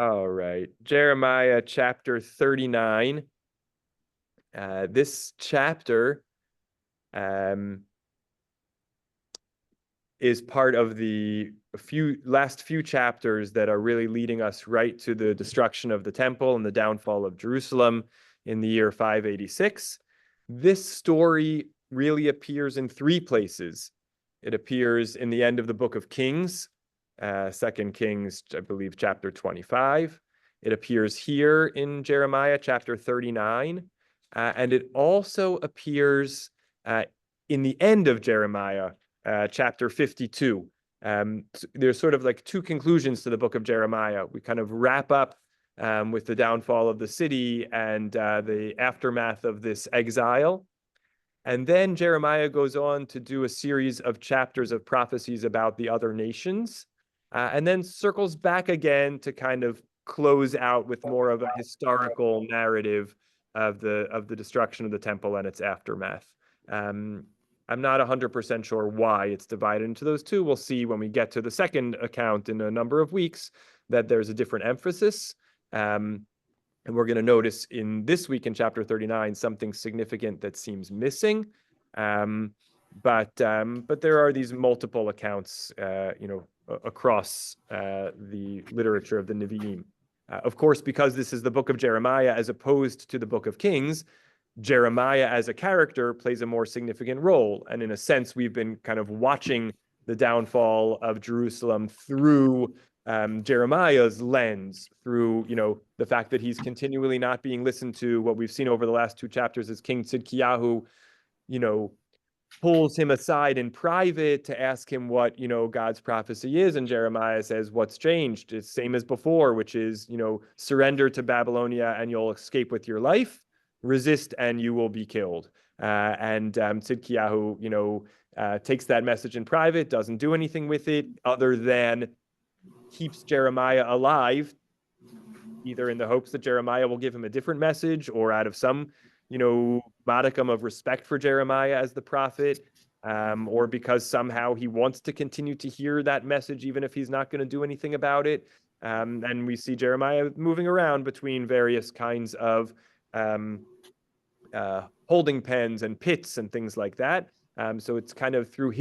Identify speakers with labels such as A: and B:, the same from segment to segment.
A: All right. Jeremiah chapter 39. This chapter is part of the last few chapters that are really leading us right to the destruction of the temple and the downfall of Jerusalem in the year 586. This story really appears in three places. It appears in the end of the book of Kings, 2 Kings, I believe, chapter 25. It appears here in Jeremiah chapter 39. And it also appears in the end of Jeremiah, chapter 52. There's sort of like two conclusions to the book of Jeremiah. We kind of wrap up with the downfall of the city and the aftermath of this exile. And then Jeremiah goes on to do a series of chapters of prophecies about the other nations, and then circles back again to kind of close out with more of a historical narrative of the destruction of the temple and its aftermath. I'm not 100% sure why it's divided into those two. We'll see when we get to the second account in a number of weeks that there's a different emphasis. And we're going to notice in this week in chapter 39 something significant that seems missing. But there are these multiple accounts, across the literature of the Nevi'im. Of course, because this is the book of Jeremiah as opposed to the book of Kings, Jeremiah as a character plays a more significant role. And in a sense, we've been kind of watching the downfall of Jerusalem through Jeremiah's lens, through, the fact that he's continually not being listened to. What we've seen over the last two chapters is King Tzidkiyahu, pulls him aside in private to ask him what, God's prophecy is. And Jeremiah says, what's changed? It's same as before, which is, surrender to Babylonia and you'll escape with your life. Resist and you will be killed. And Tzidkiyahu, takes that message in private, doesn't do anything with it other than keeps Jeremiah alive, either in the hopes that Jeremiah will give him a different message or out of some, modicum of respect for Jeremiah as the prophet, or because somehow he wants to continue to hear that message, even if he's not going to do anything about it. And we see Jeremiah moving around between various kinds of holding pens and pits and things like that. So it's kind of through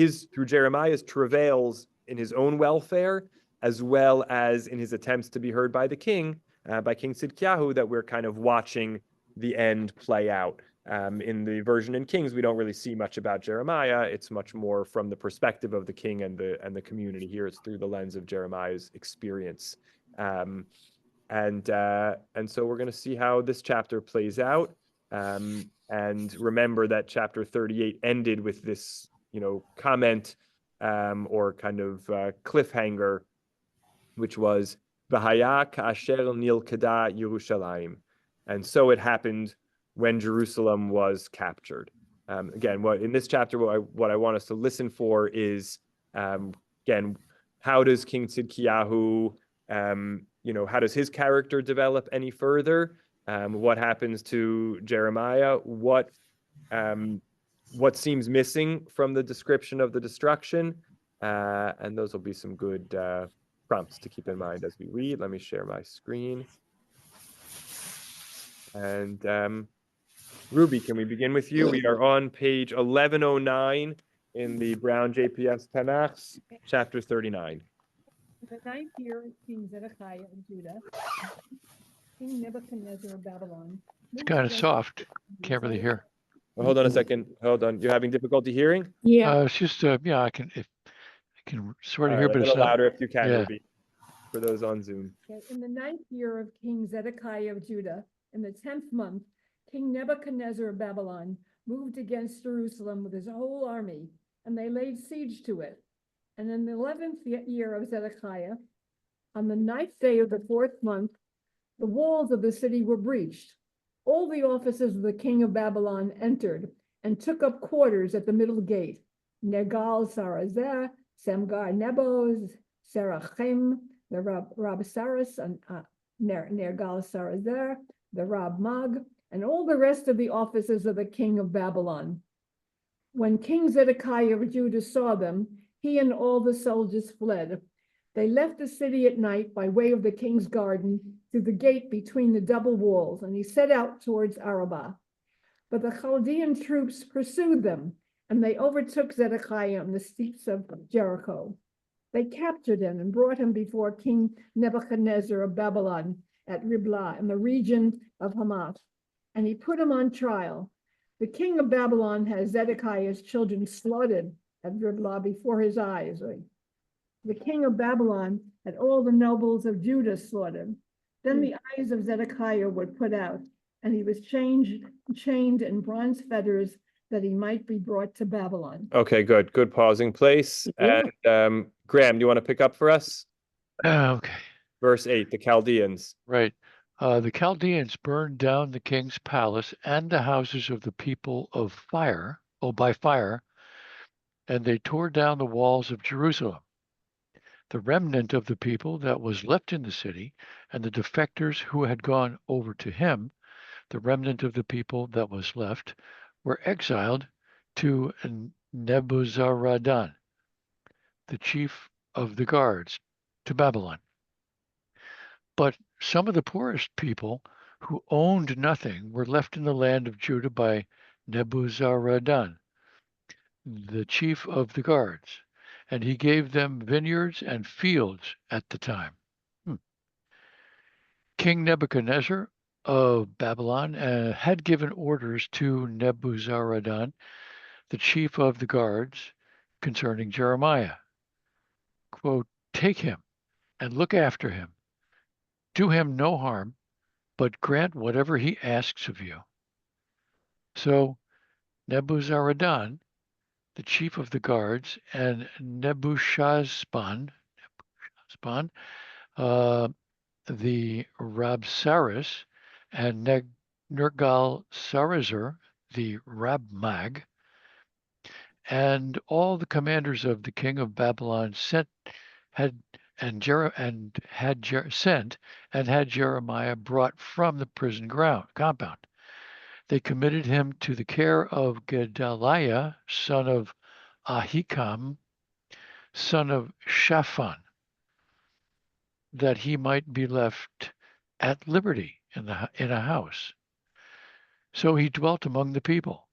A: Jeremiah's travails in his own welfare, as well as in his attempts to be heard by the king, by King Tzidkiyahu, that we're kind of watching the end play out. In the version in Kings, we don't really see much about Jeremiah. It's much more from the perspective of the king and the community. Here it's through the lens of Jeremiah's experience. And so we're going to see how this chapter plays out. And remember that chapter 38 ended with this, comment or kind of cliffhanger, which was V'haya ka'asher nilkada Yerushalayim. And so it happened when Jerusalem was captured. Again, in this chapter, what I want us to listen for is, again, how does King Tzidkiyahu, how does his character develop any further? What happens to Jeremiah? What seems missing from the description of the destruction? And those will be some good prompts to keep in mind as we read. Let me share my screen. And Ruby, can we begin with you? We are on page 1109 in the Brown JPS Tanach, chapter 39.
B: The ninth year of King Zedekiah of Judah, King Nebuchadnezzar of Babylon.
C: It's kind of soft. Can't really hear.
A: Well, hold on a second. Hold on. You're having difficulty hearing?
B: Yeah.
C: It's just I can sort of hear,
A: A
C: but it's
A: little
C: not
A: louder if you can,
C: yeah.
A: Ruby, for those on Zoom.
B: In the ninth year of King Zedekiah of Judah, in the 10th month, King Nebuchadnezzar of Babylon moved against Jerusalem with his whole army, and they laid siege to it. And in the 11th year of Zedekiah, on the 9th day of the 4th month, the walls of the city were breached. All the officers of the king of Babylon entered and took up quarters at the middle gate. Nergal Sarazeh, Semgar Nebo, Serachim, the Rab Saras, and Nergal Sarazeh, the Rab Mag, and all the rest of the officers of the king of Babylon. When King Zedekiah of Judah saw them, he and all the soldiers fled. They left the city at night by way of the king's garden through the gate between the double walls, and he set out towards Arabah. But the Chaldean troops pursued them, and they overtook Zedekiah on the steeps of Jericho. They captured him and brought him before King Nebuchadnezzar of Babylon at Riblah in the region of Hamath, and he put him on trial. The king of Babylon has Zedekiah's children slaughtered at Riblah before his eyes. The king of Babylon had all the nobles of Judah slaughtered. Then the eyes of Zedekiah were put out, and he was chained in bronze fetters that he might be brought to Babylon.
A: Okay, good. Good pausing place.
B: Yeah.
A: And Graham, do you want to pick up for us?
C: Okay,
A: Verse 8, the Chaldeans.
C: right. The Chaldeans burned down the king's palace and the houses of the people by fire, and they tore down the walls of Jerusalem. The remnant of the people that was left in the city, and the defectors who had gone over to him, the remnant of the people that was left, were exiled to Nebuzaradan, the chief of the guards, to Babylon. But some of the poorest people who owned nothing were left in the land of Judah by Nebuzaradan, the chief of the guards, and he gave them vineyards and fields at the time. King Nebuchadnezzar of Babylon had given orders to Nebuzaradan, the chief of the guards, concerning Jeremiah. Quote, "Take him and look after him. Do him no harm, but grant whatever he asks of you." So Nebuzaradan, the chief of the guards, and Nebuchadnezzar, the Rabsaris, and Nergal-Sarezer, the Rabmag, and all the commanders of the king of Babylon had Jeremiah brought from the prison compound. They committed him to the care of Gedaliah, son of Ahikam, son of Shaphan, that he might be left at liberty in a house. So he dwelt among the people.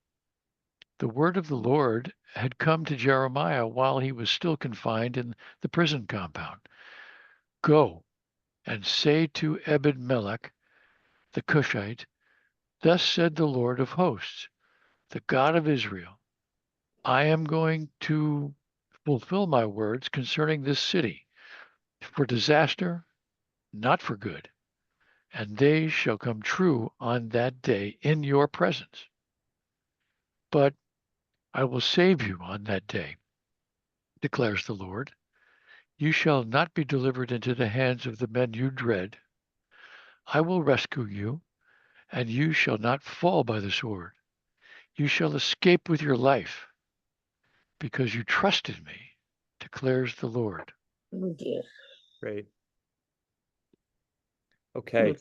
C: The word of the Lord had come to Jeremiah while he was still confined in the prison compound. "Go and say to Ebed-Melech, the Cushite, thus said the Lord of hosts, the God of Israel, I am going to fulfill my words concerning this city, for disaster, not for good, and they shall come true on that day in your presence. But I will save you on that day, declares the Lord. You shall not be delivered into the hands of the men you dread. I will rescue you, and you shall not fall by the sword. You shall escape with your life, because you trusted me, declares the Lord."
A: Great. Okay.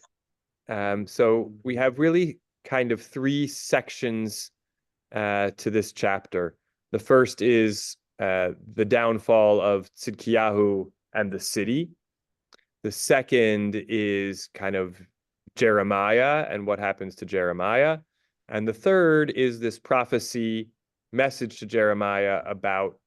A: So we have really kind of three sections to this chapter. The first is the downfall of Tzidkiyahu and the city. The second is kind of Jeremiah and what happens to Jeremiah. And the third is this prophecy message to Jeremiah about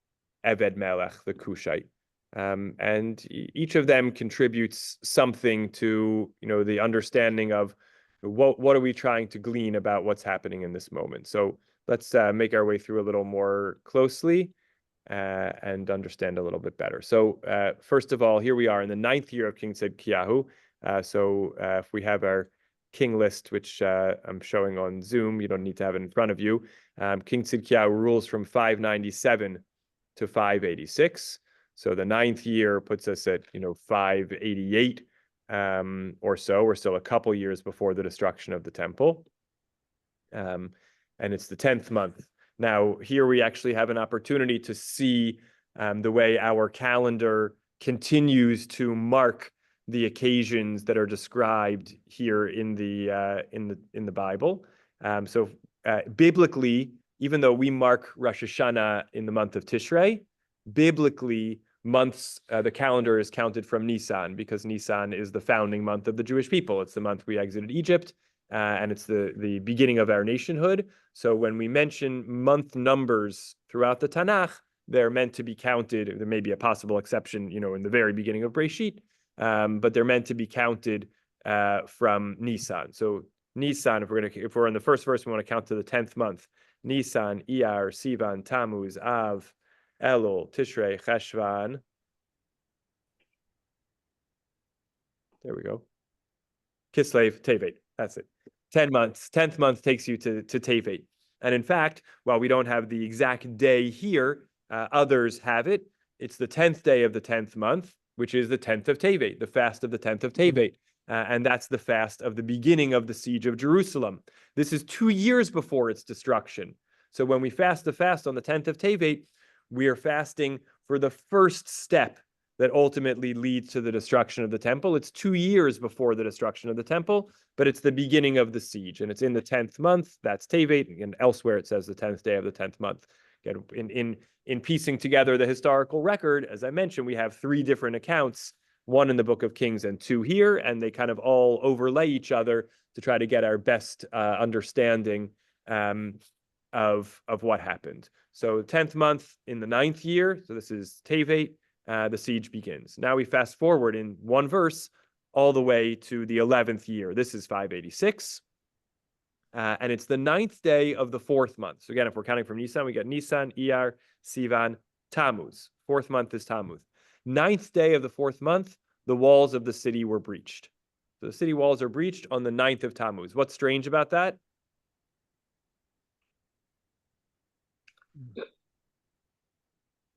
A: Ebed-Melech, the Cushite. And each of them contributes something to, the understanding of what are we trying to glean about what's happening in this moment. So let's make our way through a little more closely and understand a little bit better. So first of all, here we are in the 9th year of King Tzidkiyahu. So if we have our king list, which I'm showing on Zoom, you don't need to have it in front of you. King Tzidkiyahu rules from 597 to 586. So the 9th year puts us at 588 or so. We're still a couple years before the destruction of the temple, and it's the 10th month. Now here we actually have an opportunity to see the way our calendar continues to mark the occasions that are described here in the Bible. So biblically, even though we mark Rosh Hashanah in the month of Tishrei, biblically months, the calendar is counted from Nisan because Nisan is the founding month of the Jewish people. It's the month we exited Egypt, and it's the beginning of our nationhood. So when we mention month numbers throughout the Tanach, they're meant to be counted. There may be a possible exception, in the very beginning of Breshit, but they're meant to be counted from Nisan. So Nisan, if we're in the first verse, we want to count to the 10th month. Nisan, Iyar, Sivan, Tammuz, Av, Elul, Tishrei, Cheshvan. There we go. Kislev, Tevet. That's it. 10 months. 10th month takes you to Tevet. And in fact, while we don't have the exact day here, others have it. It's the 10th day of the 10th month, which is the 10th of Tevet, the fast of the 10th of Tevet. And that's the fast of the beginning of the siege of Jerusalem. This is 2 years before its destruction. So when we fast the fast on the 10th of Tevet, we are fasting for the first step that ultimately leads to the destruction of the temple. It's 2 years before the destruction of the temple, but it's the beginning of the siege, and it's in the 10th month. That's Tevet, and elsewhere it says the 10th day of the 10th month. Again, in piecing together the historical record, as I mentioned, we have 3 different accounts, 1 in the Book of Kings and 2 here, and they kind of all overlay each other to try to get our best understanding of what happened. So 10th month in the 9th year, so this is Tevet, the siege begins. Now we fast forward in 1 verse all the way to the 11th year. This is 586. And it's the 9th day of the 4th month. So again, if we're counting from Nisan, we got Nisan, Iyar, Sivan, Tammuz. 4th month is Tammuz. 9th day of the 4th month, the walls of the city were breached. So the city walls are breached on the 9th of Tammuz. What's strange about that?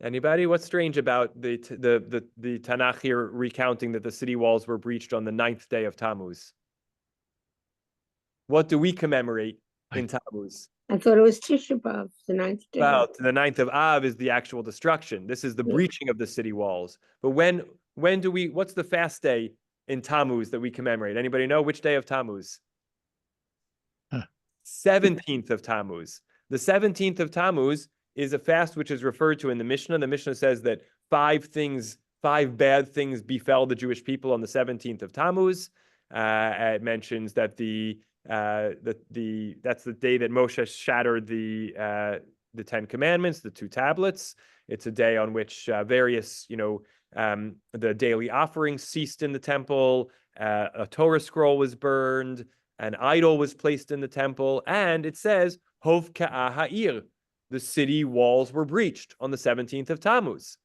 A: Anybody? What's strange about the Tanach here recounting that the city walls were breached on the 9th day of Tammuz? What do we commemorate in Tammuz?
D: I thought it was Tisha B'Av, the 9th day.
A: Well, the 9th of Av is the actual destruction. This is the breaching of the city walls. But when do we? What's the fast day in Tammuz that we commemorate? Anybody know which day of Tammuz? 17th of Tammuz. The 17th of Tammuz is a fast which is referred to in the Mishnah. The Mishnah says that 5 bad things befell the Jewish people on the 17th of Tammuz. It mentions that that's the day that Moshe shattered the 10 commandments, the 2 tablets. It's a day on which various, the daily offerings ceased in the temple. A Torah scroll was burned. An idol was placed in the temple, and it says Hov Ka'ah Ha'ir. The city walls were breached on the 17th of Tammuz.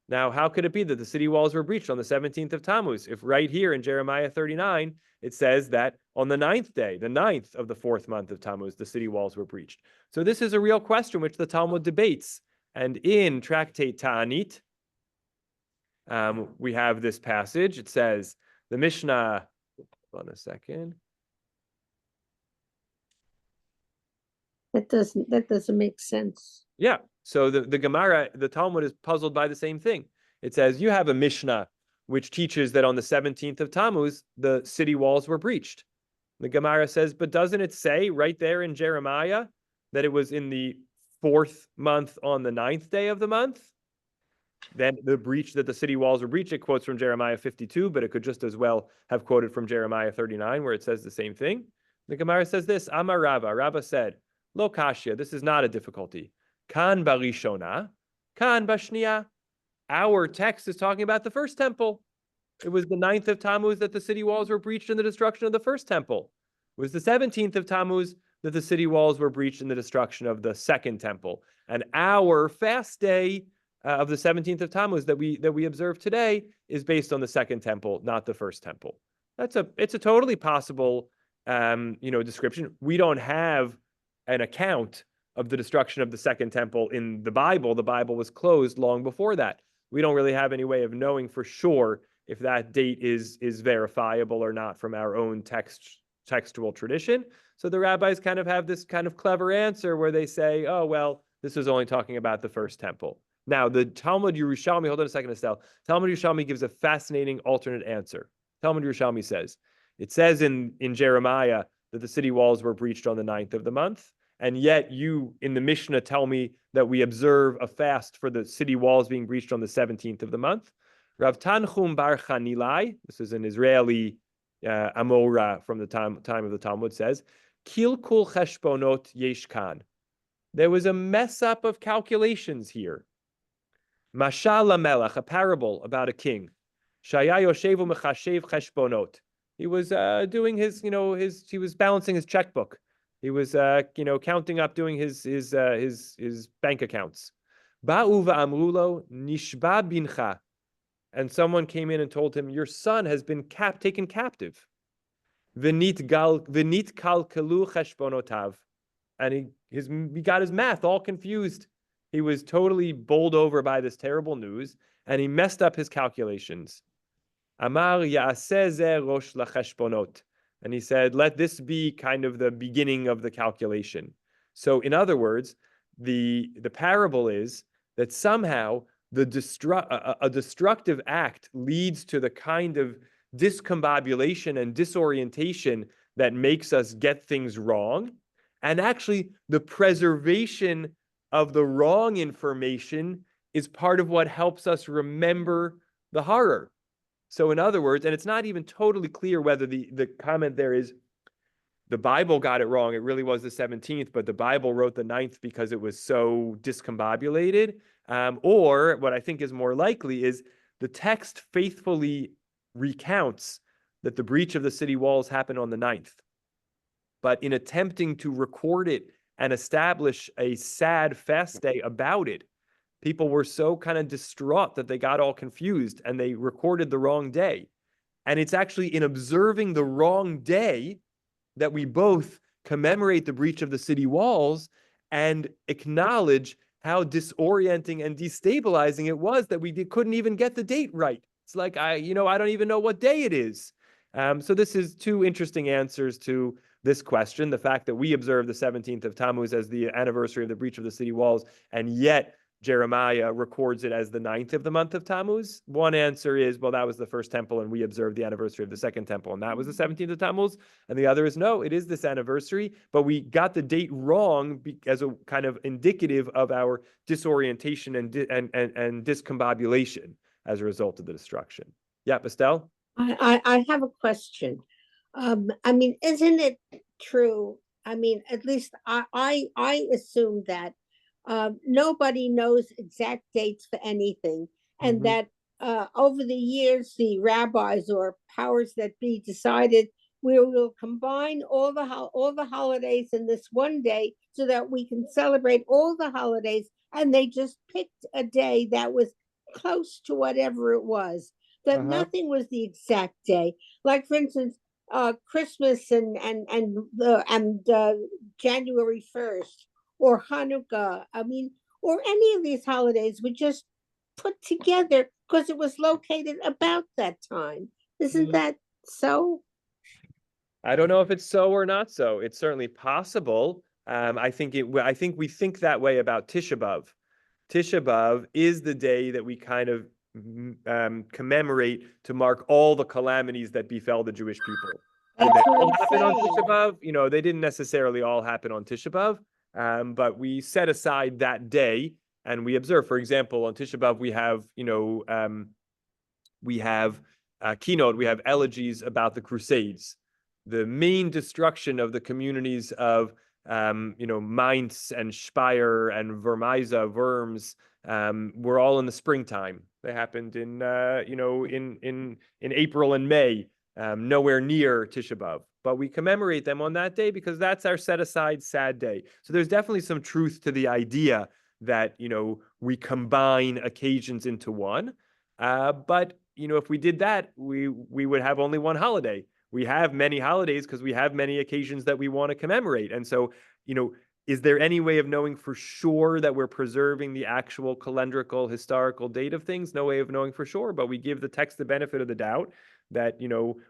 A: Now, how could it be that the city walls were breached on the 17th of Tammuz if right here in Jeremiah 39, it says that on the 9th day, the 9th of the 4th month of Tammuz, the city walls were breached? So this is a real question which the Talmud debates. And in Tractate Ta'anit, we have this passage. It says, the Mishnah, hold on a second.
D: That doesn't make sense.
A: Yeah. So the Gemara, the Talmud is puzzled by the same thing. It says, you have a Mishnah which teaches that on the 17th of Tammuz, the city walls were breached. The Gemara says, but doesn't it say right there in Jeremiah that it was in the 4th month on the 9th day of the month? Then the breach that the city walls were breached, it quotes from Jeremiah 52, but it could just as well have quoted from Jeremiah 39, where it says the same thing. The Gemara says this, Amar Rava, Rava said, Lo kashya, this is not a difficulty. Kan barishona, kan bashniya. Our text is talking about the first temple. It was the 9th of Tammuz that the city walls were breached in the destruction of the first temple. It was the 17th of Tammuz that the city walls were breached in the destruction of the second temple. And our fast day of the 17th of Tammuz that we observe today is based on the second temple, not the first temple. It's a totally possible description. We don't have an account of the destruction of the second temple in the Bible. The Bible was closed long before that. We don't really have any way of knowing for sure if that date is verifiable or not from our own textual tradition. So the rabbis kind of have this kind of clever answer where they say, oh, well, this is only talking about the first temple. Now, the Talmud Yerushalmi, hold on a second, Estelle. Talmud Yerushalmi gives a fascinating alternate answer. Talmud Yerushalmi says, it says in Jeremiah that the city walls were breached on the 9th of the month. and yet you in the Mishnah tell me that we observe a fast for the city walls being breached on the 17th of the month. Rav Tanchum bar Chanilai, this is an Israeli Amora from the time of the Talmud, says, Kilkul cheshbonot yeshkan. There was a mess up of calculations here. Mashal Melech, a parable about a king. Shaya Yoshevu mechashev cheshbonot. He was doing his, he was balancing his checkbook. He was, counting up, doing his bank accounts. Ba'u va'amrulo nishba bincha. And someone came in and told him, your son has been taken captive. V'nit kalkalu cheshbonotav. And he got his math all confused. He was totally bowled over by this terrible news, and he messed up his calculations. Amar ya'aseh zeh rosh lacheshbonot. And he said, let this be kind of the beginning of the calculation. So in other words, the parable is that somehow a destructive act leads to the kind of discombobulation and disorientation that makes us get things wrong. And actually, the preservation of the wrong information is part of what helps us remember the horror. So in other words, and it's not even totally clear whether the comment there is the Bible got it wrong. It really was the 17th, but the Bible wrote the 9th because it was so discombobulated. Or what I think is more likely is the text faithfully recounts that the breach of the city walls happened on the 9th. But in attempting to record it and establish a sad fast day about it, people were so kind of distraught that they got all confused and they recorded the wrong day. And it's actually in observing the wrong day that we both commemorate the breach of the city walls and acknowledge how disorienting and destabilizing it was that we couldn't even get the date right. It's like, I don't even know what day it is. So this is two interesting answers to this question. The fact that we observe the 17th of Tammuz as the anniversary of the breach of the city walls, and yet Jeremiah records it as the 9th of the month of Tammuz. One answer is, well, that was the first temple, and we observed the anniversary of the second temple, and that was the 17th of Tammuz. And the other is, no, it is this anniversary, but we got the date wrong as a kind of indicative of our disorientation and discombobulation as a result of the destruction. Yeah, Estelle?
D: I have a question. Isn't it true? At least I assume that nobody knows exact dates for anything, and that over the years, the rabbis or powers that be decided we will combine all the holidays in this one day so that we can celebrate all the holidays, and they just picked a day that was close to whatever it was. That nothing was the exact day. Like, for instance, Christmas and January 1st or Hanukkah. Or any of these holidays were just put together because it was located about that time. Isn't that so?
A: I don't know if it's so or not so. It's certainly possible. I think we think that way about Tisha B'Av. Tisha B'Av is the day that we kind of commemorate to mark all the calamities that befell the Jewish people. Did they all happen on Tisha B'Av? They didn't necessarily all happen on Tisha B'Av, but we set aside that day and we observe. For example, on Tisha B'Av we have keynote, we have elegies about the Crusades, the main destruction of the communities of Mainz and Speyer and Worms were all in the springtime. They happened in April and May, nowhere near Tisha B'Av. But we commemorate them on that day because that's our set aside sad day. So there's definitely some truth to the idea that we combine occasions into one. But if we did that, we would have only one holiday. We have many holidays because we have many occasions that we want to commemorate. And so, is there any way of knowing for sure that we're preserving the actual calendrical historical date of things? No way of knowing for sure, but we give the text the benefit of the doubt that,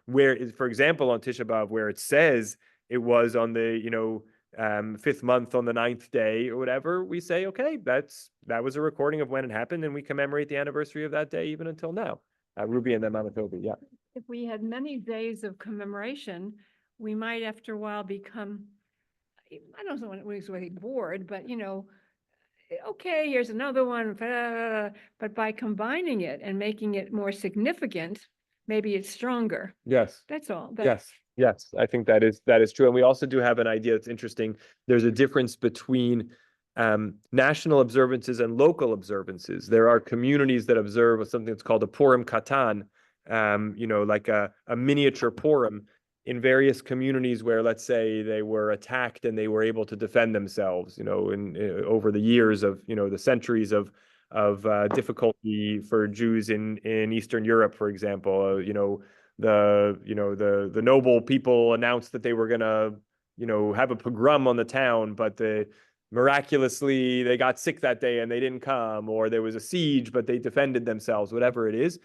A: where is, for example, on Tisha B'Av, where it says it was on the, 5th month on the 9th day or whatever, we say, okay, that was a recording of when it happened, and we commemorate the anniversary of that day even until now. Ruby and then Mama Toby, yeah.
B: If we had many days of commemoration, we might after a while become I don't know when he's really bored, but okay, here's another one, but by combining it and making it more significant, maybe it's stronger.
A: Yes.
B: That's all.
A: Yes. Yes. I think that is true. And we also do have an idea that's interesting. There's a difference between national observances and local observances. There are communities that observe something that's called a Purim Katan, like a miniature Purim in various communities where, let's say, they were attacked and they were able to defend themselves, over the years of, the centuries of difficulty for Jews in Eastern Europe, for example. The noble people announced that they were gonna, have a pogrom on the town, but miraculously they got sick that day and they didn't come, or there was a siege, but they defended themselves, whatever it is.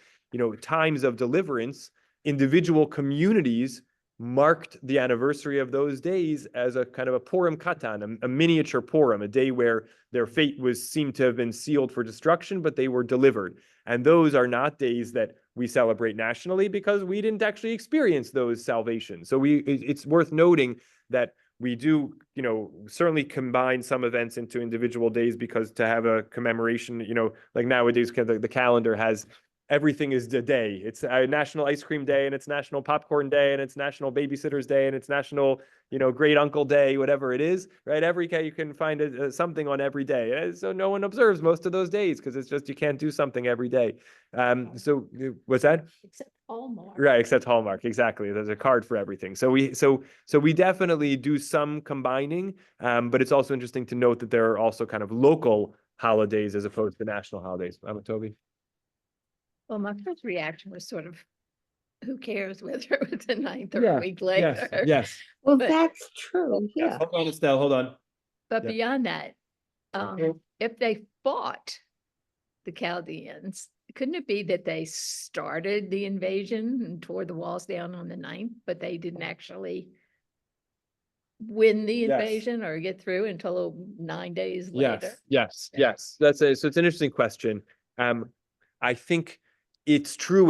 A: Times of deliverance, individual communities marked the anniversary of those days as a kind of a Purim Katan, a miniature Purim, a day where their fate seemed to have been sealed for destruction, but they were delivered. And those are not days that we celebrate nationally because we didn't actually experience those salvations. So it's worth noting that we do, certainly combine some events into individual days, because to have a commemoration, like nowadays, the calendar has everything is the day. It's a National Ice Cream Day, and it's National Popcorn Day, and it's National Babysitters Day, and it's National, Great Uncle Day, whatever it is, right? Every day you can find something on every day. So no one observes most of those days because it's just you can't do something every day. So what's that?
B: Except Hallmark.
A: Right, except Hallmark, exactly. There's a card for everything. So we definitely do some combining, but it's also interesting to note that there are also kind of local holidays as opposed to national holidays. Toby?
E: Well, my first reaction was sort of, who cares whether it was the 9th or
A: Yeah,
E: a week later?
A: Yes.
D: Well,
E: But-
D: that's true, yeah.
A: Hold on, Estelle, hold on.
E: But
A: Yeah.
E: beyond that,
A: Okay.
E: if they fought the Chaldeans, couldn't it be that they started the invasion and tore the walls down on the 9th, but they didn't actually win the
A: Yes.
E: invasion or get through until 9 days later?
A: Yes. So it's an interesting question. I think it's true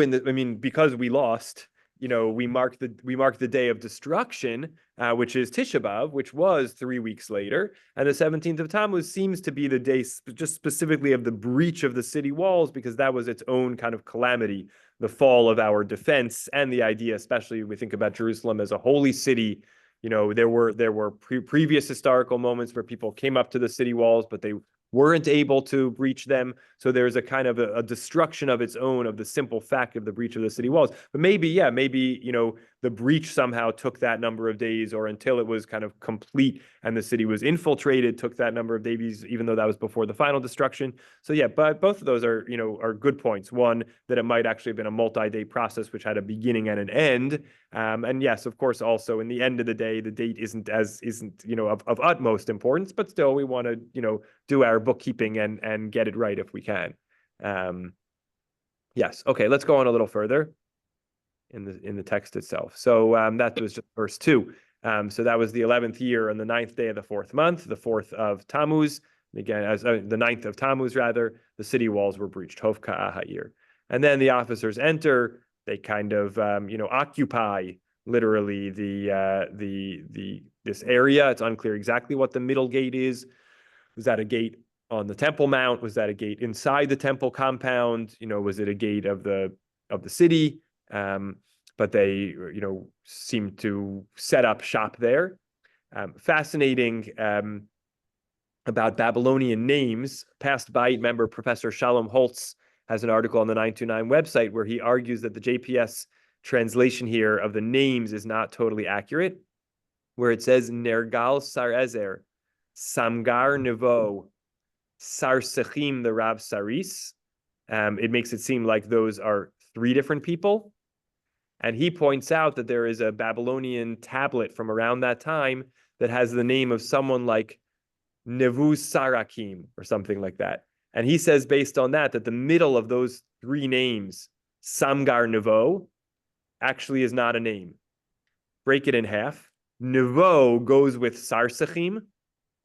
A: because we lost, we mark the day of destruction, which is Tisha B'Av, which was 3 weeks later. And the 17th of Tammuz seems to be the day just specifically of the breach of the city walls, because that was its own kind of calamity, the fall of our defense, and the idea, especially when we think about Jerusalem as a holy city. There were previous historical moments where people came up to the city walls, but they weren't able to breach them. So there's a kind of a destruction of its own, of the simple fact of the breach of the city walls. But maybe, the breach somehow took that number of days, or until it was kind of complete and the city was infiltrated, took that number of days, even though that was before the final destruction. So yeah, but both of those are good points. One, that it might actually have been a multi-day process, which had a beginning and an end. And yes, of course, also in the end of the day, the date isn't of utmost importance, but still we want to, do our bookkeeping and get it right if we can. Yes. Okay. Let's go on a little further in the text itself. So that was just verse 2. So that was the 11th year on the 9th day of the 4th month, the 4th of Tammuz. Again, as the 9th of Tammuz, rather, the city walls were breached. Hovka Ahayir. And then the officers enter. They kind of occupy literally this area. It's unclear exactly what the middle gate is. Was that a gate on the Temple Mount? Was that a gate inside the temple compound? Was it a gate of the city? But they, seem to set up shop there. Fascinating about Babylonian names. Past Bite member Professor Shalom Holtz has an article on the 929 website where he argues that the JPS translation here of the names is not totally accurate, where it says Nergal Sarezer, Samgar Nevo, Sarsechim the Rab Saris. It makes it seem like those are 3 different people. And he points out that there is a Babylonian tablet from around that time that has the name of someone like Nevu Sarakim or something like that. And he says, based on that the middle of those 3 names, Samgar Nevo, actually is not a name. Break it in half. Nevo goes with Sarsechim.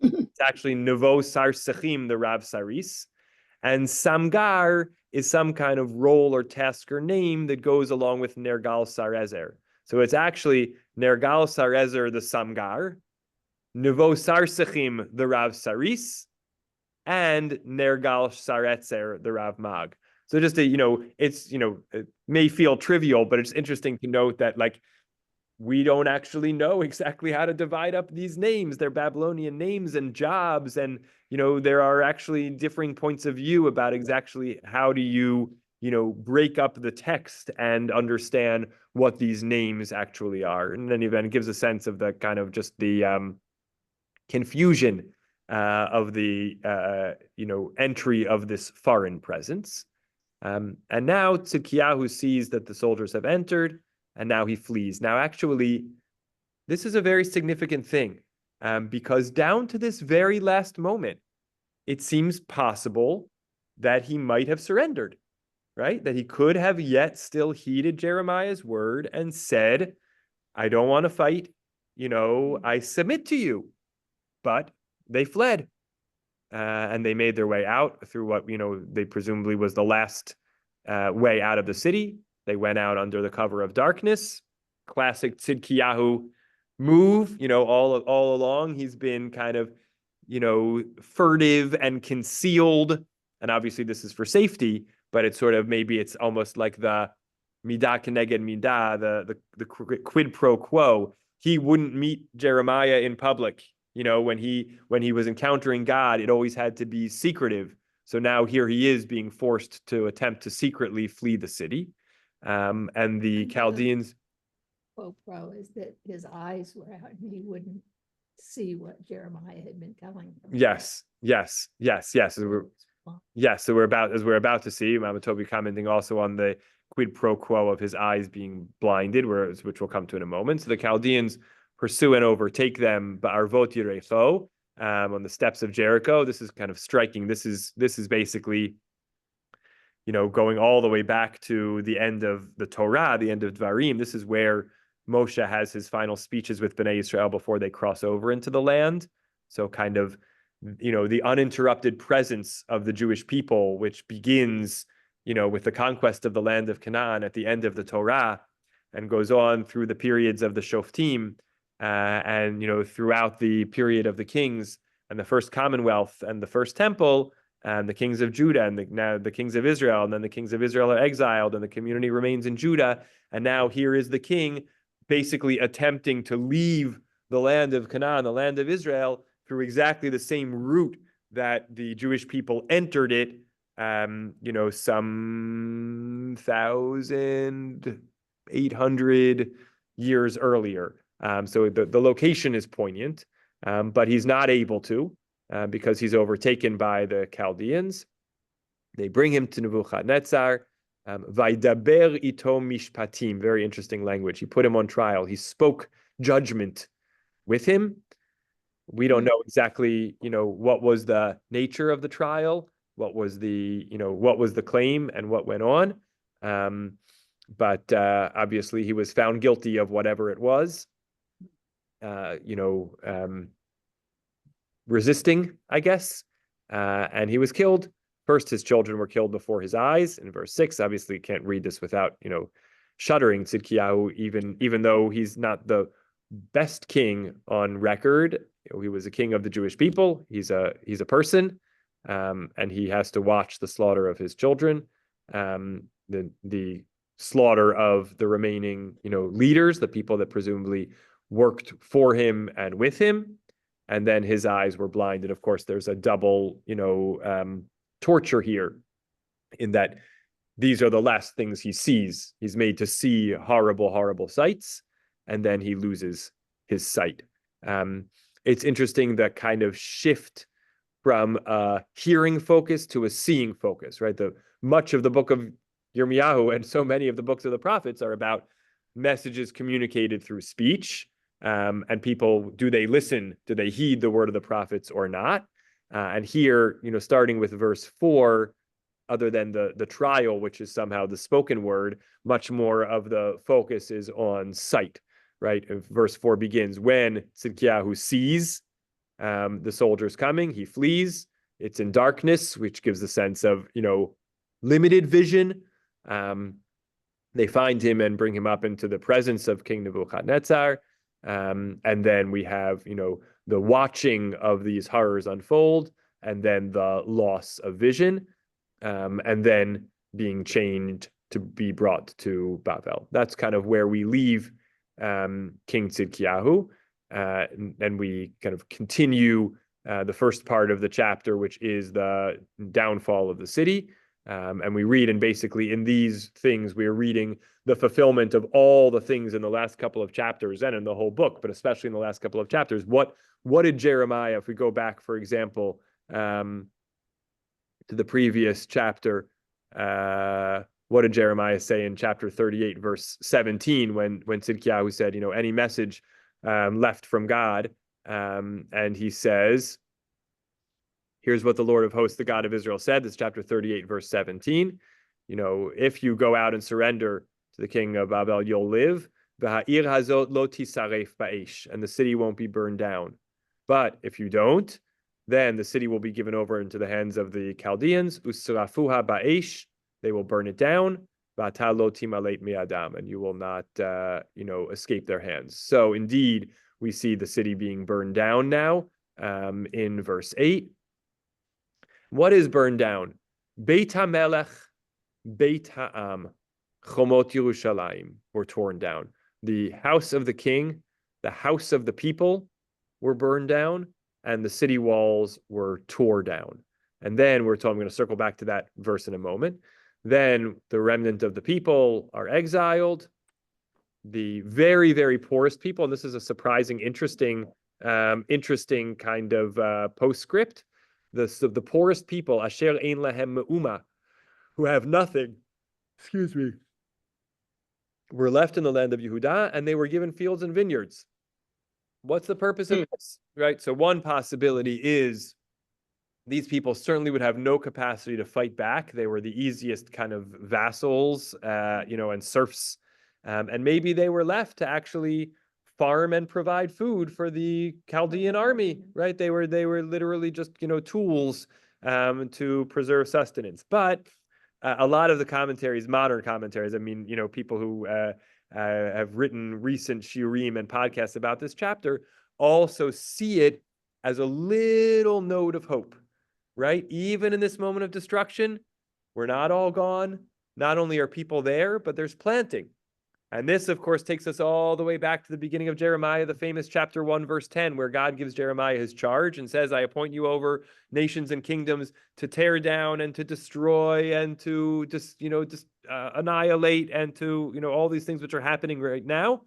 A: It's actually Nevo Sarsechim, the Rav Saris. And Samgar is some kind of role or task or name that goes along with Nergal Sarezer. So it's actually Nergal Sarezer the Samgar, Nevo Sarsachim, the Rav Saris, and Nergal Saretzer, the Rav Mag. So just it's, it may feel trivial, but it's interesting to note that like we don't actually know exactly how to divide up these names. They're Babylonian names and jobs. And, there are actually differing points of view about exactly how do you, break up the text and understand what these names actually are. In any event, it gives a sense of the kind of just the confusion of the, entry of this foreign presence. And now Tzidkiyahu sees that the soldiers have entered, and now he flees. Now, actually, this is a very significant thing because down to this very last moment, it seems possible that he might have surrendered, right? That he could have yet still heeded Jeremiah's word and said, I don't want to fight, I submit to you. But they fled and they made their way out through what, they presumably was the last way out of the city. They went out under the cover of darkness. Classic Tzidkiyahu move, all along. He's been kind of, furtive and concealed. And obviously this is for safety, but it's sort of, maybe it's almost like the midah keneged midah, the quid pro quo. He wouldn't meet Jeremiah in public. When he was encountering God, it always had to be secretive. So now here he is being forced to attempt to secretly flee the city. And the Chaldeans.
E: Pro is that his eyes were out and he wouldn't see what Jeremiah had been telling him.
A: Yes. So we're about to see Mama Toby commenting also on the quid pro quo of his eyes being blinded, which we'll come to in a moment. So the Chaldeans pursue and overtake them, Ba'arvot Yerecho, on the steps of Jericho. This is kind of striking. This is basically, going all the way back to the end of the Torah, the end of Dvarim. This is where Moshe has his final speeches with Bnei Israel before they cross over into the land. So kind of, the uninterrupted presence of the Jewish people, which begins, with the conquest of the land of Canaan at the end of the Torah and goes on through the periods of the Shoftim, and throughout the period of the kings and the first Commonwealth and the first temple and the kings of Judah and now the kings of Israel, and then the kings of Israel are exiled and the community remains in Judah. And now here is the king basically attempting to leave the land of Canaan, the land of Israel, through exactly the same route that the Jewish people entered it, some 1,800 years earlier. So the location is poignant, but he's not able to because he's overtaken by the Chaldeans. They bring him to Nebuchadnezzar. Vaidaber ito mishpatim, very interesting language. He put him on trial. He spoke judgment with him. We don't know exactly, what was the nature of the trial, what was the claim and what went on. But obviously he was found guilty of whatever it was. Resisting, I guess, and he was killed. First, his children were killed before his eyes. In verse 6, obviously, you can't read this without, shuddering. Tzidkiyahu, even though he's not the best king on record, he was a king of the Jewish people. He's a person, and he has to watch the slaughter of his children, the slaughter of the remaining, leaders, the people that presumably worked for him and with him, and then his eyes were blinded. Of course, there's a double, torture here, in that these are the last things he sees. He's made to see horrible, horrible sights, and then he loses his sight. It's interesting, the kind of shift from a hearing focus to a seeing focus, right? Much of the book of Yirmiyahu and so many of the books of the prophets are about messages communicated through speech. And people, do they listen? Do they heed the word of the prophets or not? And here, starting with verse 4, other than the trial, which is somehow the spoken word, much more of the focus is on sight, right? Verse 4 begins, when Tzidkiyahu sees the soldiers coming, he flees. It's in darkness, which gives the sense of, limited vision. They find him and bring him up into the presence of King Nebuchadnezzar. And then we have, the watching of these horrors unfold, and then the loss of vision, and then being chained to be brought to Babel. That's kind of where we leave King Tzidkiyahu, and we kind of continue the first part of the chapter, which is the downfall of the city. And we read, and basically in these things, we are reading the fulfillment of all the things in the last couple of chapters and in the whole book, but especially in the last couple of chapters. What did Jeremiah, if we go back, for example, to the previous chapter, what did Jeremiah say in chapter 38, verse 17, when Tzidkiyahu said, any message left from God, and he says, here's what the Lord of hosts, the God of Israel, said. This is chapter 38, verse 17. If you go out and surrender to the king of Babel, you'll live. And the city won't be burned down. But if you don't, then the city will be given over into the hands of the Chaldeans. They will burn it down. And you will not, escape their hands. So indeed, we see the city being burned down now in verse 8. What is burned down? Beit HaMelech, Beit Ha'am, Chomot Yerushalayim were torn down. The house of the king, the house of the people were burned down, and the city walls were torn down. And then we're told, I'm going to circle back to that verse in a moment. Then the remnant of the people are exiled. The very, very poorest people, and this is a surprising, interesting kind of postscript. The poorest people, asher ein lahem me'uma, who have nothing, were left in the land of Yehudah, and they were given fields and vineyards. What's the purpose of this? Right. So one possibility is these people certainly would have no capacity to fight back. They were the easiest kind of vassals, and serfs, and maybe they were left to actually farm and provide food for the Chaldean army, right? They were literally just, tools to preserve sustenance. But a lot of the commentaries, modern commentaries, people who have written recent shiurim and podcasts about this chapter also see it as a little note of hope, right? Even in this moment of destruction, we're not all gone. Not only are people there, but there's planting. And this, of course, takes us all the way back to the beginning of Jeremiah, the famous chapter 1, verse 10, where God gives Jeremiah his charge and says, I appoint you over nations and kingdoms to tear down and to destroy and to just annihilate and to, all these things which are happening right now,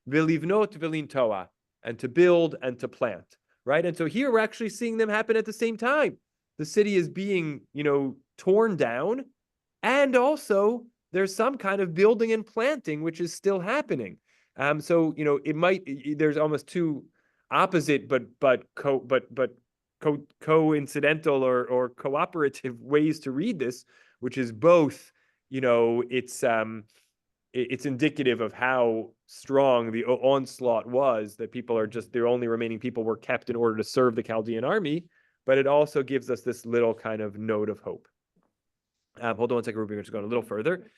A: vilivnot vilin toa, and to build and to plant, right? And so here we're actually seeing them happen at the same time. The city is being, torn down, and also there's some kind of building and planting which is still happening. So there's almost two opposite but coincidental or cooperative ways to read this, which is both, it's indicative of how strong the onslaught was, that people are just, their only remaining people were kept in order to serve the Chaldean army, but it also gives us this little kind of note of hope. Hold on one second, Ruby, we're just going a little further.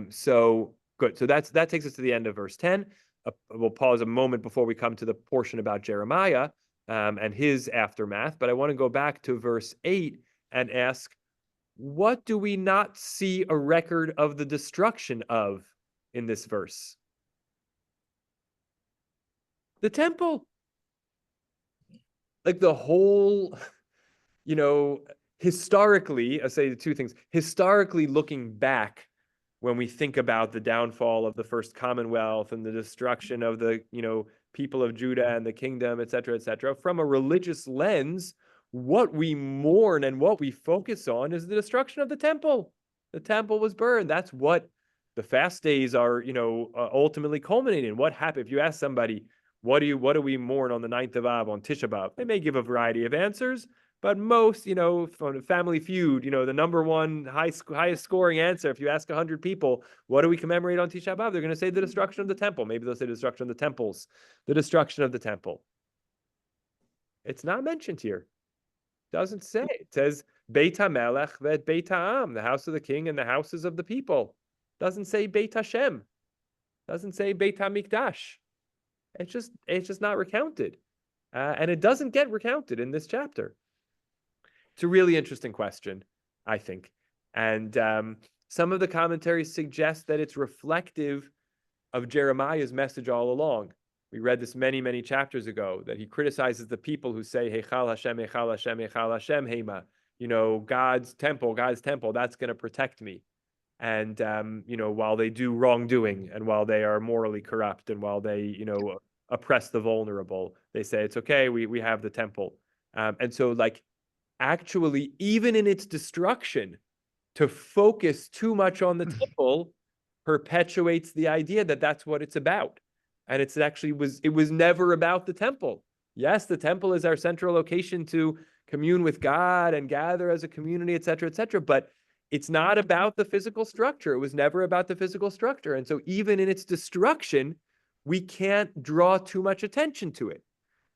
A: So good. So that takes us to the end of verse 10. We'll pause a moment before we come to the portion about Jeremiah and his aftermath. But I want to go back to verse 8 and ask, what do we not see a record of the destruction of in this verse? The temple. Like the whole, historically, I say two things. Historically, looking back, when we think about the downfall of the first Commonwealth and the destruction of the, people of Judah and the kingdom, et cetera, from a religious lens, what we mourn and what we focus on is the destruction of the temple. The temple was burned. That's what the fast days are, ultimately culminating in. What happened? If you ask somebody, what do we mourn on the 9th of Av, on Tisha B'Av? They may give a variety of answers, but most, from Family Feud, the number one highest scoring answer, if you ask 100 people, what do we commemorate on Tisha B'Av? They're going to say the destruction of the temple. Maybe they'll say the destruction of the temples, the destruction of the temple. It's not mentioned here. It doesn't say. It says Beit HaMelech ve Beit Ha'am, the house of the king and the houses of the people. It doesn't say Beit Hashem. It doesn't say Beit HaMikdash. It's just not recounted. And it doesn't get recounted in this chapter. It's a really interesting question, I think. And some of the commentaries suggest that it's reflective of Jeremiah's message all along. We read this many, many chapters ago, that he criticizes the people who say, Heichal Hashem, Heichal Hashem, Heichal Hashem, Hema. God's temple, that's going to protect me. And, while they do wrongdoing and while they are morally corrupt and while they, oppress the vulnerable, they say, it's okay, we have the temple. And so, actually, even in its destruction, to focus too much on the temple perpetuates the idea that that's what it's about. And it was never about the temple. Yes, the temple is our central location to commune with God and gather as a community, et cetera, but it's not about the physical structure. It was never about the physical structure. And so even in its destruction, we can't draw too much attention to it.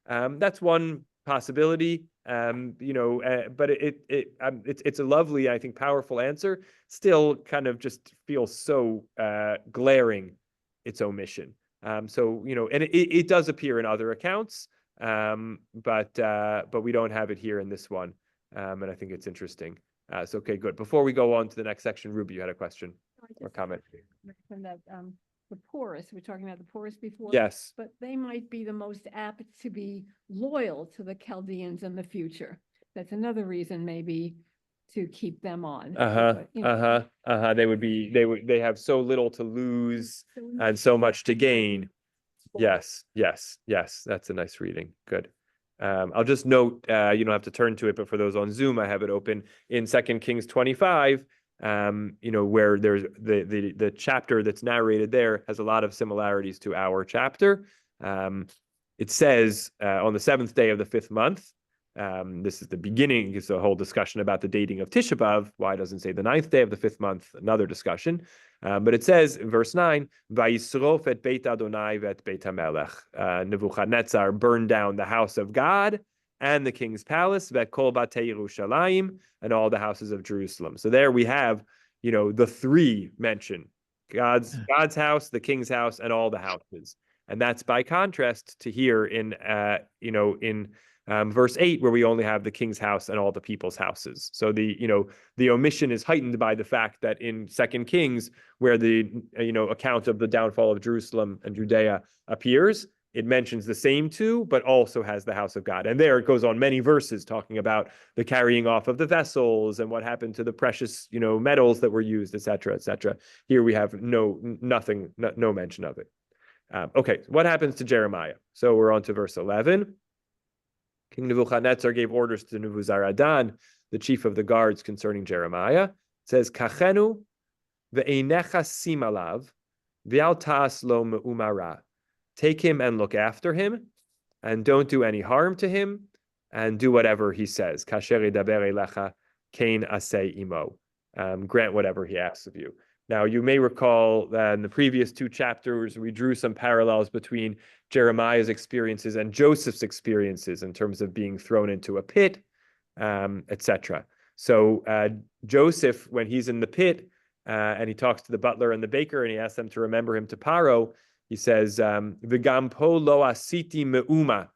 A: That's one possibility, but it's a lovely, I think, powerful answer. Still kind of just feels so glaring, its omission. And it does appear in other accounts, but we don't have it here in this one. And I think it's interesting. So, okay, good. Before we go on to the next section, Ruby, you had a question or comment?
B: From that, the poorest, we're talking about the poorest before.
A: Yes.
B: But they might be the most apt to be loyal to the Chaldeans in the future. That's another reason maybe to keep them on.
A: They have so little to lose and so much to gain. Yes. That's a nice reading. Good. I'll just note, you don't have to turn to it, but for those on Zoom, I have it open in 2 Kings 25, where there's the chapter that's narrated there has a lot of similarities to our chapter. It says, on the 7th day of the 5th month, this is the beginning, it's a whole discussion about the dating of Tisha B'Av. Why doesn't it say the 9th day of the 5th month? Another discussion. But it says in verse 9, Vayisrof et Beit Adonai vet Beit HaMelech. Nebuchadnezzar burned down the house of God and the king's palace, vet kol batei Yerushalayim, and all the houses of Jerusalem. So there we have, the three mentioned: God's house, the king's house, and all the houses. And that's by contrast to here in verse 8, where we only have the king's house and all the people's houses. So the omission is heightened by the fact that in 2 Kings, where the account of the downfall of Jerusalem and Judea appears, it mentions the same two, but also has the house of God. And there it goes on many verses talking about the carrying off of the vessels and what happened to the precious metals that were used, et cetera, et cetera. Here we have no mention of it. Okay, what happens to Jeremiah? So we're on to verse 11. King Nebuchadnezzar gave orders to Nebuzaradan, the chief of the guards, concerning Jeremiah. It says, Kachenu ve'einecha sim alav v'al ta'as lo me'umara. Take him and look after him, and don't do any harm to him, and do whatever he says. Kasher yedaber elecha kein aseh imo. Grant whatever he asks of you. Now, you may recall that in the previous two chapters, we drew some parallels between Jeremiah's experiences and Joseph's experiences in terms of being thrown into a pit, etc. So Joseph, when he's in the pit and he talks to the butler and the baker and he asks them to remember him to Paro, he says, "V'gam po lo asiti me'uma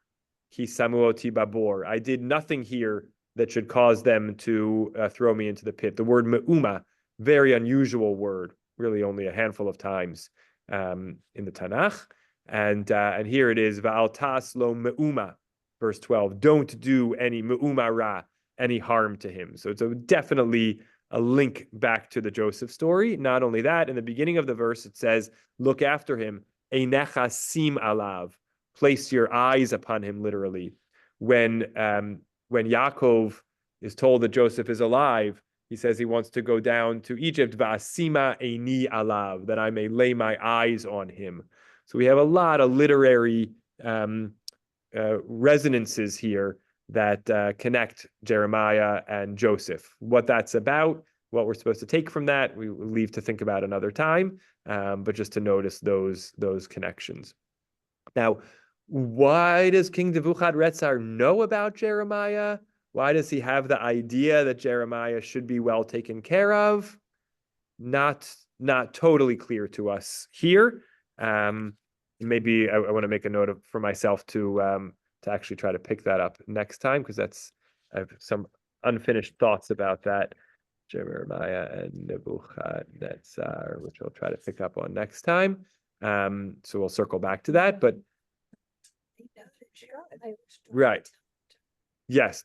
A: ki samuoti babor." I did nothing here that should cause them to throw me into the pit. The word me'uma, very unusual word, really only a handful of times in the Tanach. And here it is, Va'al tas lo me'uma, verse 12. Don't do any me'uma ra, any harm to him. So it's definitely a link back to the Joseph story. Not only that, in the beginning of the verse, it says, look after him, einecha sim alav, place your eyes upon him, literally. When Yaakov is told that Joseph is alive, he says he wants to go down to Egypt, va'asima eini alav, that I may lay my eyes on him. So we have a lot of literary resonances here that connect Jeremiah and Joseph. What that's about, what we're supposed to take from that, we will leave to think about another time, but just to notice those connections. Now, why does King Nebuchadnezzar know about Jeremiah? Why does he have the idea that Jeremiah should be well taken care of? Not totally clear to us here. maybe I want to make a note of for myself to actually try to pick that up next time, because I have some unfinished thoughts about that. Jeremiah and Nebuchadnezzar, which I'll try to pick up on next time. So we'll circle back to that, but right. Yes.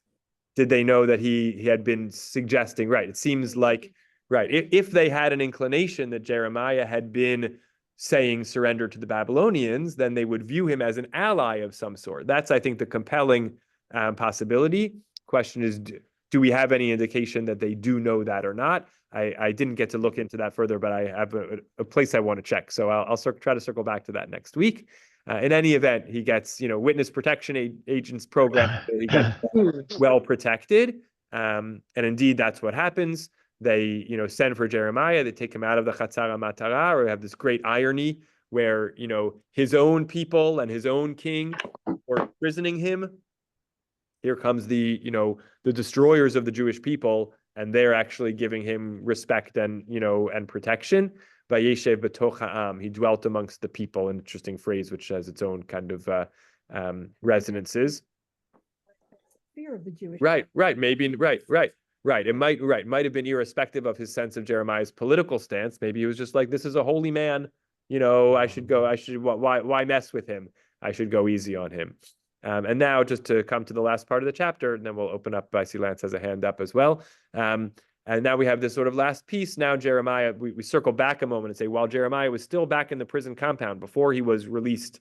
A: Did they know that he had been suggesting, right? It seems like, right. If they had an inclination that Jeremiah had been saying surrender to the Babylonians, then they would view him as an ally of some sort. That's, I think, the compelling possibility. Question is, do we have any indication that they do know that or not? I didn't get to look into that further, but I have a place I want to check. So I'll try to circle back to that next week. In any event, he gets, witness protection agents program. He gets well protected. And indeed, that's what happens. They, send for Jeremiah. They take him out of the Chatzar HaMatara, or have this great irony where, his own people and his own king were imprisoning him. Here comes the destroyers of the Jewish people, and they're actually giving him respect and, and protection. Vayeshev betoch ha'am, he dwelt amongst the people, an interesting phrase which has its own kind of resonances.
B: Fear of the Jewish.
A: Right, maybe, right. It might have been irrespective of his sense of Jeremiah's political stance. Maybe he was just like, this is a holy man, why mess with him? I should go easy on him. And now just to come to the last part of the chapter, and then we'll open up. I see Lance has a hand up as well. And now we have this sort of last piece. Now Jeremiah, we circle back a moment and say, while Jeremiah was still back in the prison compound before he was released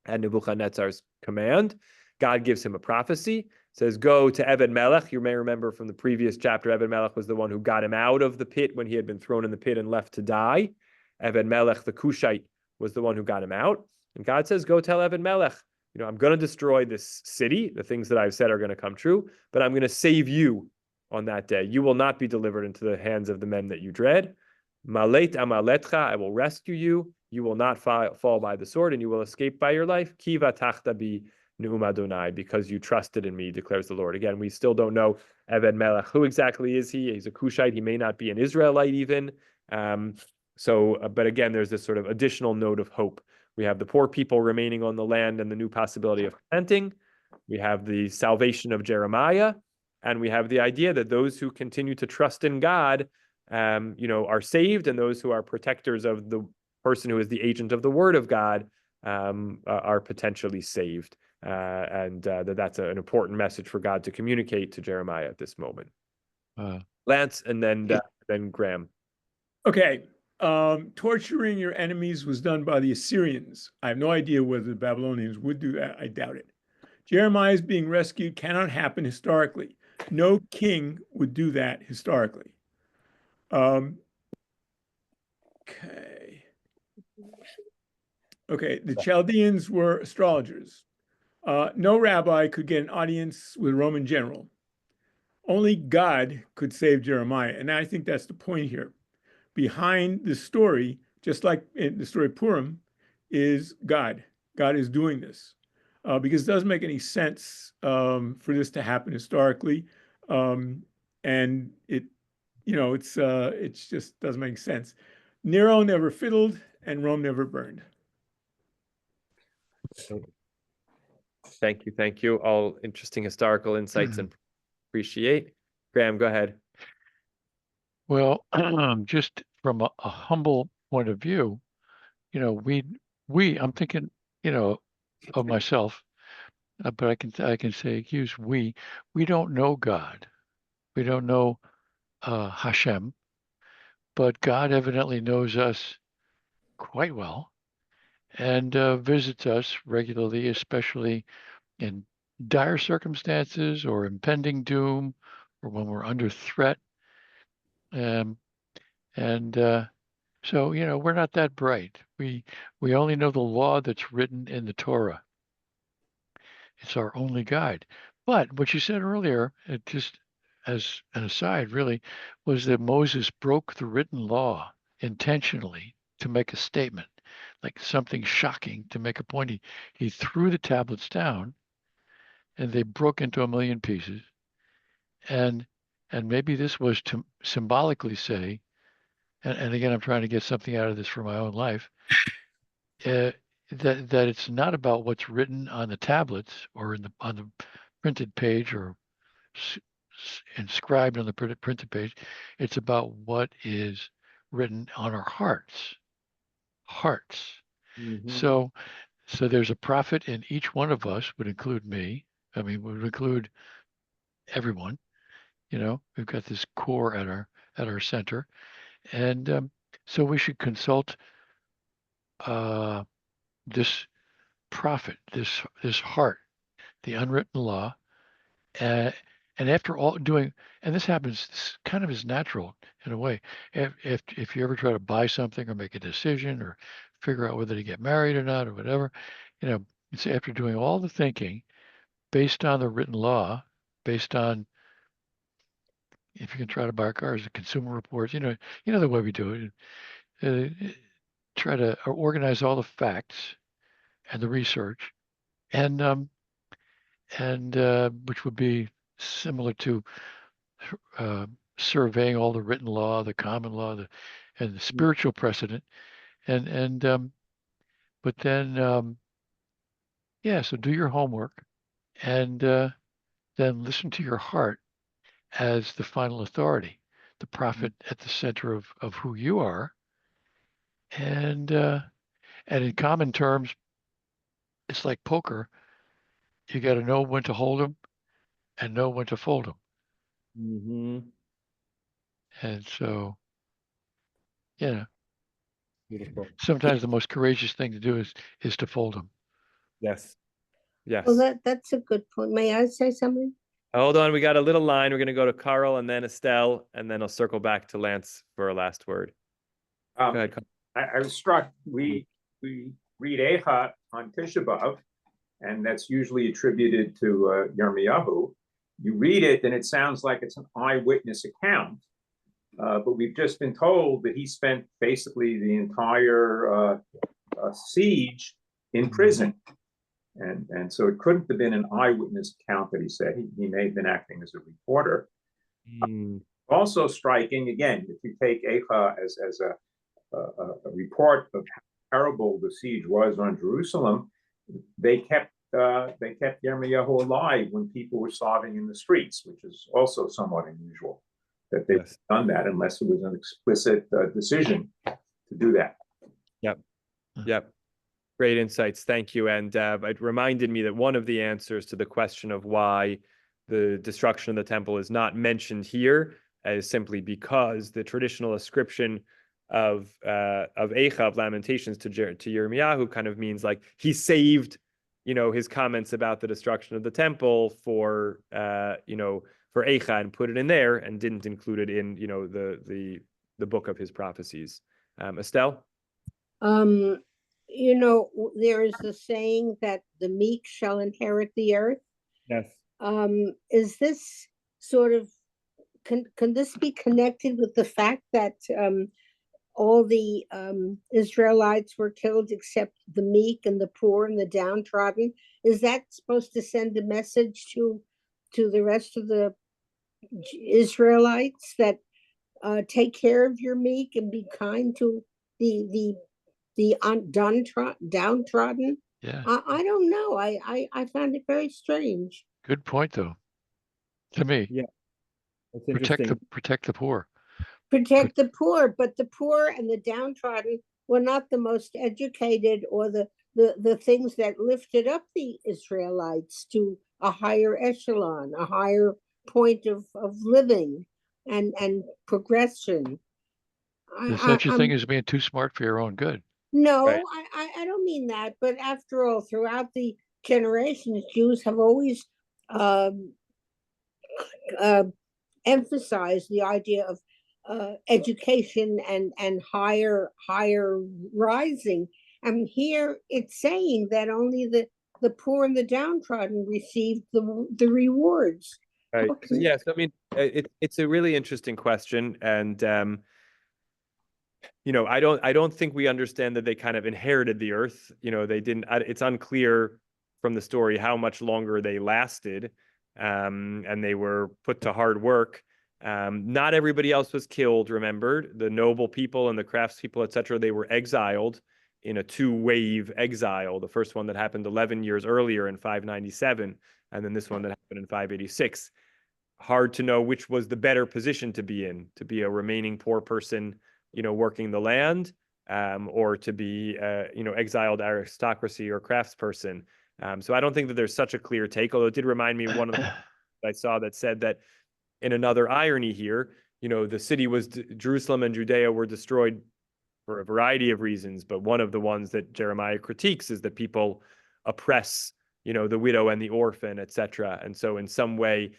A: at Nebuchadnezzar's command, God gives him a prophecy. It says, go to Ebed Melech. You may remember from the previous chapter, Ebed Melech was the one who got him out of the pit when he had been thrown in the pit and left to die. Ebed Melech, the Cushite, was the one who got him out. And God says, go tell Ebed Melech, I'm going to destroy this city. The things that I've said are going to come true, but I'm going to save you on that day. You will not be delivered into the hands of the men that you dread. Malet amaletcha, I will rescue you. You will not fall by the sword, and you will escape by your life. Kiva tachta bi ne'um Adonai, because you trusted in me, declares the Lord. Again, we still don't know Ebed Melech. Who exactly is he? He's a Cushite. He may not be an Israelite even. But again, there's this sort of additional note of hope. We have the poor people remaining on the land and the new possibility of repenting. We have the salvation of Jeremiah, and we have the idea that those who continue to trust in God, are saved, and those who are protectors of the person who is the agent of the word of God are potentially saved. That's an important message for God to communicate to Jeremiah at this moment. Lance, and then Graham.
F: Okay. Torturing your enemies was done by the Assyrians. I have no idea whether the Babylonians would do that. I doubt it. Jeremiah's being rescued cannot happen historically. No king would do that historically. Okay. The Chaldeans were astrologers. No rabbi could get an audience with a Roman general. Only God could save Jeremiah. And I think that's the point here. Behind the story, just like in the story of Purim, is God. God is doing this because it doesn't make any sense for this to happen historically, and it just doesn't make sense. Nero never fiddled, and Rome never burned.
A: Thank you. All interesting historical insights and appreciate. Graham, go ahead.
C: Well, just from a humble point of view, I'm thinking, of myself, but I can say, use we don't know God. We don't know Hashem, but God evidently knows us quite well and visits us regularly, especially in dire circumstances or impending doom or when we're under threat. So, we're not that bright. We only know the law that's written in the Torah. It's our only guide. But what you said earlier, it just as an aside, really, was that Moses broke the written law intentionally to make a statement, like something shocking to make a point. He threw the tablets down, and they broke into a million pieces. And maybe this was to symbolically say, and again, I'm trying to get something out of this for my own life. that it's not about what's written on the tablets or on the printed page or inscribed on the printed page. It's about what is written on our hearts.
A: Mhm.
C: So there's a prophet in each one of us, would include me. I mean, would include everyone. We've got this core at our center, and so we should consult this prophet, this heart, the unwritten law, uh, and after all doing, and this happens, this kind of is natural in a way. If you ever try to buy something or make a decision or figure out whether to get married or not or whatever, it's after doing all the thinking based on the written law, based on, if you can try to buy a car, the Consumer Reports, the way we do it. Try to organize all the facts and the research, and which would be similar to surveying all the written law, the common law, and the spiritual precedent, and but then yeah, so do your homework, and then listen to your heart as the final authority, the prophet at the center of who you are, and in common terms, it's like poker. You got to know when to hold them and know when to fold them.
A: Mhm.
C: And so,
A: Beautiful.
C: sometimes the most courageous thing to do is to fold them.
A: Yes.
D: Well,
A: Yes.
D: that's a good point. May I say something?
A: Hold on, we got a little line. We're going to go to Carl and then Estelle, and then I'll circle back to Lance for a last word. Go ahead, Carl.
G: I was struck. We read Eicha on Tisha B'Av, and that's usually attributed to Yirmiyahu. You read it, and it sounds like it's an eyewitness account. But we've just been told that he spent basically the entire siege in prison. And so it couldn't have been an eyewitness account that he said. He may have been acting as a reporter. Also striking, again, if you take Eicha as a report of how terrible the siege was on Jerusalem, they kept Yirmiyahu alive when people were starving in the streets, which is also somewhat unusual that they've done that unless it was an explicit decision to do that.
A: Yep. Great insights. Thank you. And it reminded me that one of the answers to the question of why the destruction of the temple is not mentioned here is simply because the traditional ascription of Eicha, of Lamentations, to Yirmiyahu kind of means like he saved, his comments about the destruction of the temple for Eicha and put it in there and didn't include it in, the book of his prophecies. Estelle?
D: There is a saying that the meek shall inherit the earth.
A: Yes.
D: Is this sort of, can this be connected with the fact that all the Israelites were killed except the meek and the poor and the downtrodden? Is that supposed to send a message to the rest of the Israelites that take care of your meek and be kind to the downtrodden?
C: Yeah.
D: I don't know. I found it very strange.
C: Good point, though. To me,
A: Yeah. That's
C: protect
A: interesting.
C: the poor.
D: Protect the poor, but the poor and the downtrodden were not the most educated or the things that lifted up the Israelites to a higher echelon, a higher point of living and progression.
C: There's such a thing as being too smart for your own good.
D: No,
A: Right.
D: I don't mean that. But after all, throughout the generations, Jews have always emphasized the idea of education and higher rising. And here it's saying that only the poor and the downtrodden received the rewards.
A: Right.
D: Okay.
A: Yes. I mean, it's a really interesting question, and I don't think we understand that they kind of inherited the earth. They didn't. It's unclear from the story how much longer they lasted, and they were put to hard work. Not everybody else was killed. Remember, the noble people and the craftspeople, etc. They were exiled in a two-wave exile. The first one that happened 11 years earlier in 597, and then this one that happened in 586. Hard to know which was the better position to be in, to be a remaining poor person, working the land, or to be, exiled aristocracy or craftsperson. So I don't think that there's such a clear take, although it did remind me of one of the I saw that said that in another irony here, the city was, Jerusalem and Judea were destroyed for a variety of reasons, but one of the ones that Jeremiah critiques is that people oppress, the widow and the orphan, etc. And so in some way,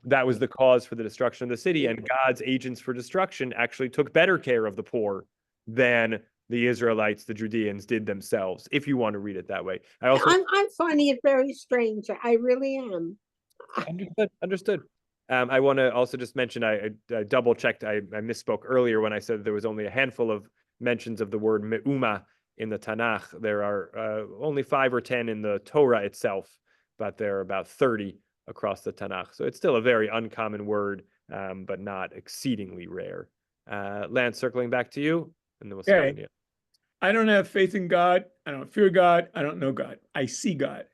A: that was the cause for the destruction of the city, and God's agents for destruction actually took better care of the poor than the Israelites, the Judeans, did themselves, if you want to read it that way.
D: I'm finding it very strange. I really am.
A: Understood. I want to also just mention, I double checked. I misspoke earlier when I said there was only a handful of mentions of the word me'uma in the Tanach. There are only 5 or 10 in the Torah itself, but there are about 30 across the Tanakh. So it's still a very uncommon word, but not exceedingly rare. Lance, circling back to you, and then we'll see.
F: Okay. I don't have faith in God. I don't fear God. I don't know God. I see God.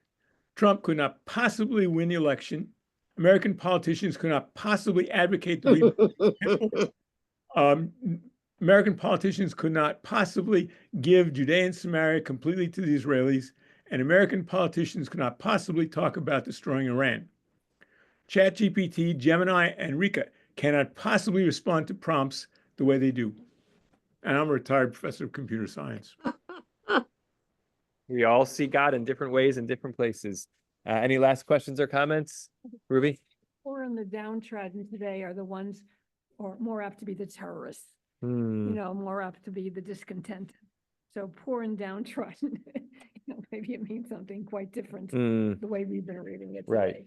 F: Trump could not possibly win the election. American politicians could not possibly advocate the American politicians could not possibly give Judea and Samaria completely to the Israelis, and American politicians could not possibly talk about destroying Iran. ChatGPT, Gemini, and Rika cannot possibly respond to prompts the way they do. And I'm a retired professor of computer science.
A: We all see God in different ways in different places. Any last questions or comments, Ruby?
B: Poor and the downtrodden today are the ones, or more apt to be the terrorists,
A: Hmm.
B: more apt to be the discontent. So poor and downtrodden, maybe it means something quite different
A: Hmm.
B: the way we've been reading it
A: Right.
B: today.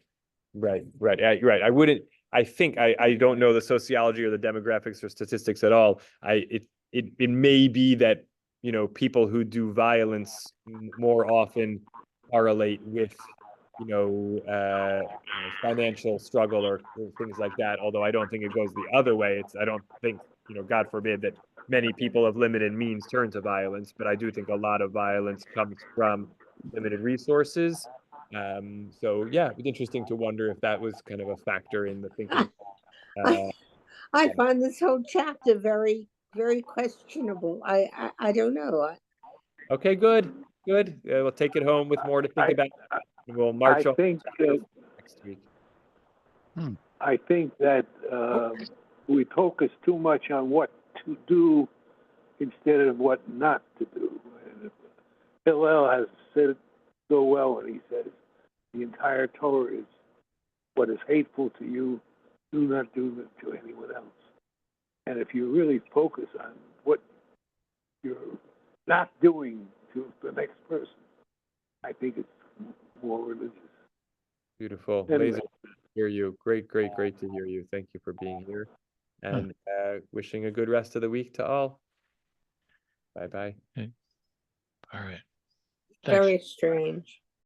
A: Right. You're right. I don't know the sociology or the demographics or statistics at all. It may be that, people who do violence more often correlate with, financial struggle or things like that. Although I don't think it goes the other way. I don't think, God forbid, that many people of limited means turn to violence, but I do think a lot of violence comes from limited resources. So yeah, it's interesting to wonder if that was kind of a factor in the thinking.
D: I find this whole chapter very, very questionable. I don't know.
A: Okay, good. We'll take it home with more to think about. And we'll march on next week.
H: I think that we focus too much on what to do instead of what not to do. And Hillel has said it so well when he says, the entire Torah is what is hateful to you, do not do it to anyone else. And if you really focus on what you're not doing to the next person, I think it's more religious.
A: Beautiful.
H: Anyway.
A: Amazing to hear you. Great to hear you. Thank you for being here. And wishing a good rest of the week to all. Bye-bye.
C: All right. Thanks.
D: Very strange.